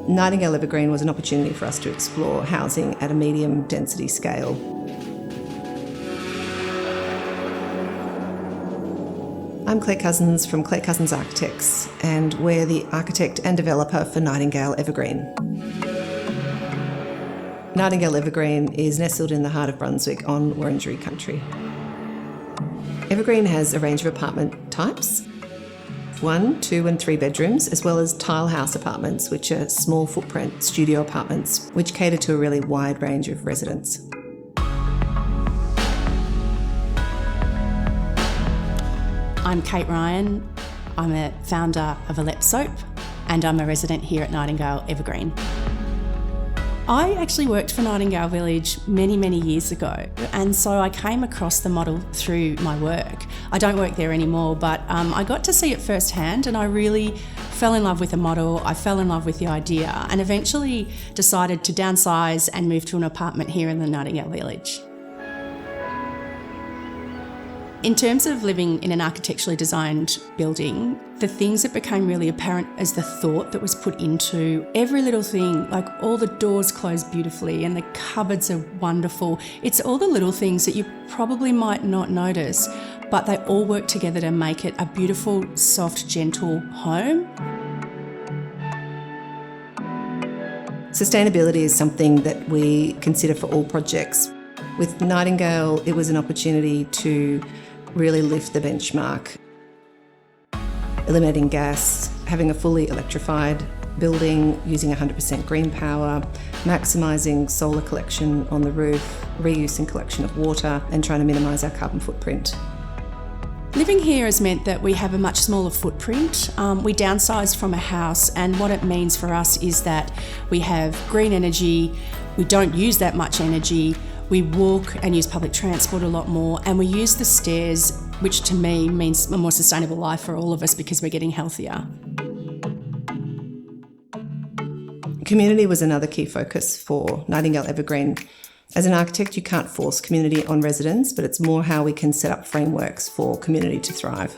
Nightingale Evergreen was an opportunity for us to explore housing at a medium density scale. I'm Clare Cousins from Clare Cousins Architects, and we're the architect and developer for Nightingale Evergreen. Nightingale Evergreen is nestled in the heart of Brunswick on Wurundjeri country. Evergreen has a range of apartment types, 1, 2 and 3 bedrooms, as well as teilhaus apartments, which are small footprint studio apartments, which cater to a really wide range of residents. I'm Kate Ryan. I'm a founder of Alep Soap, and I'm a resident here at Nightingale Evergreen. I actually worked for Nightingale Village many years ago, and so I came across the model through my work. I don't work there anymore, but I got to see it firsthand, and I really fell in love with the model. I fell in love with the idea, and eventually decided to downsize and move to an apartment here in the Nightingale Village. In terms of living in an architecturally designed building, the things that became really apparent is the thought that was put into every little thing, like all the doors close beautifully and the cupboards are wonderful. It's all the little things that you probably might not notice, but they all work together to make it a beautiful, soft, gentle home. Sustainability is something that we consider for all projects. With Nightingale, it was an opportunity to really lift the benchmark. Eliminating gas, having a fully electrified building, using 100% green power, maximising solar collection on the roof, reuse and collection of water, and trying to minimise our carbon footprint. Living here has meant that we have a much smaller footprint. We downsized from a house, and what it means for us is that we have green energy, we don't use that much energy, we walk and use public transport a lot more, and we use the stairs, which to me means a more sustainable life for all of us because we're getting healthier. Community was another key focus for Nightingale Evergreen. As an architect, you can't force community on residents, but it's more how we can set up frameworks for community to thrive.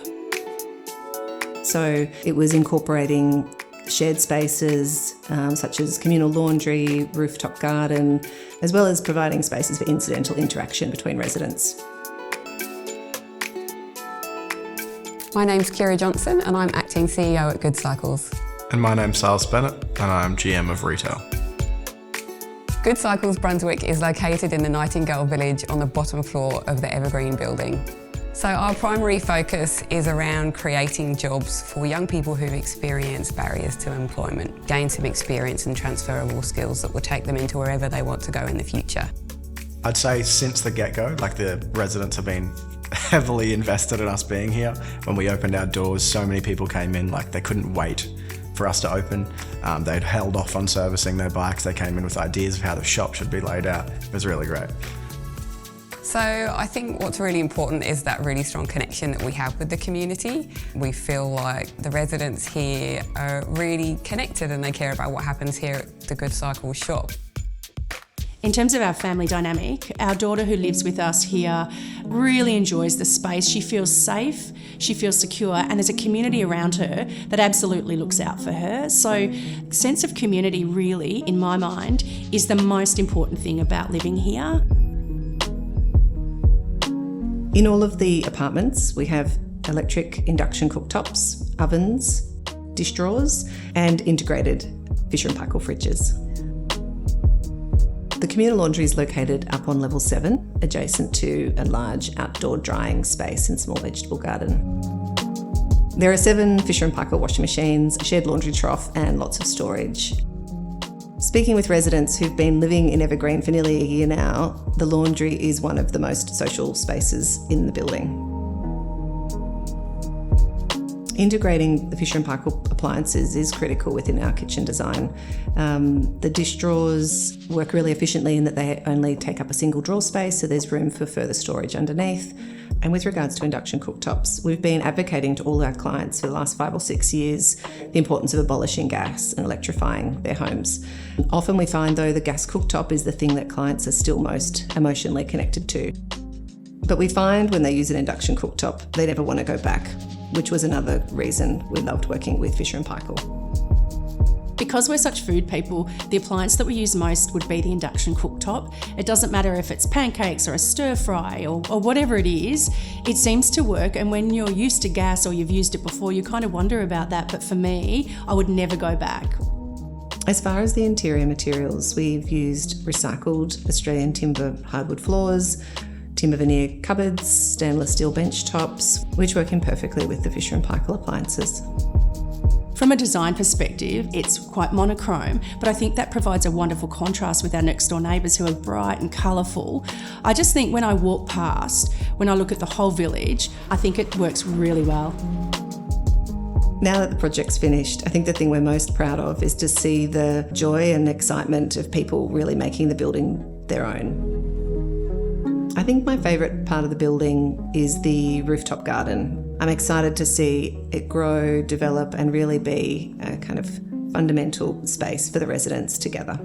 So it was incorporating shared spaces such as communal laundry, rooftop garden, as well as providing spaces for incidental interaction between residents. My name's Kirra Johnson and I'm acting CEO at Good Cycles. And my name's Silas Bennett and I'm GM of Retail. Good Cycles Brunswick is located in the Nightingale Village on the bottom floor of the Evergreen building. So our primary focus is around creating jobs for young people who've experienced barriers to employment, gain some experience and transferable skills that will take them into wherever they want to go in the future. I'd say since the get-go, the residents have been heavily invested in us being here. When we opened our doors, so many people came in, they couldn't wait for us to open. They'd held off on servicing their bikes. They came in with ideas of how the shop should be laid out. It was really great. So I think what's really important is that really strong connection that we have with the community. We feel like the residents here are really connected and they care about what happens here at the Good Cycles shop. In terms of our family dynamic, our daughter who lives with us here really enjoys the space. She feels safe, she feels secure, and there's a community around her that absolutely looks out for her. So sense of community really, in my mind, is the most important thing about living here. In all of the apartments, we have electric induction cooktops, ovens, dish drawers, and integrated Fisher & Paykel fridges. The communal laundry is located up on level 7, adjacent to a large outdoor drying space and small vegetable garden. There are 7 Fisher & Paykel washing machines, a shared laundry trough, and lots of storage. Speaking with residents who've been living in Evergreen for nearly a year now, the laundry is one of the most social spaces in the building. Integrating the Fisher & Paykel appliances is critical within our kitchen design. The dish drawers work really efficiently in that they only take up a single drawer space, so there's room for further storage underneath. And with regards to induction cooktops, we've been advocating to all our clients for the last 5 or 6 years the importance of abolishing gas and electrifying their homes. Often we find, though, the gas cooktop is the thing that clients are still most emotionally connected to. But we find when they use an induction cooktop, they never want to go back, which was another reason we loved working with Fisher & Paykel. Because we're such food people, the appliance that we use most would be the induction cooktop. It doesn't matter if it's pancakes or a stir fry or whatever it is, it seems to work. And when you're used to gas or you've used it before, you kind of wonder about that. But for me, I would never go back. As far as the interior materials, we've used recycled Australian timber hardwood floors, timber veneer cupboards, stainless steel bench tops, which work in perfectly with the Fisher & Paykel appliances. From a design perspective, it's quite monochrome, but I think that provides a wonderful contrast with our next door neighbours who are bright and colourful. I just think when I walk past, when I look at the whole village, I think it works really well. Now that the project's finished, I think the thing we're most proud of is to see the joy and excitement of people really making the building their own. I think my favourite part of the building is the rooftop garden. I'm excited to see it grow, develop and really be a kind of fundamental space for the residents together.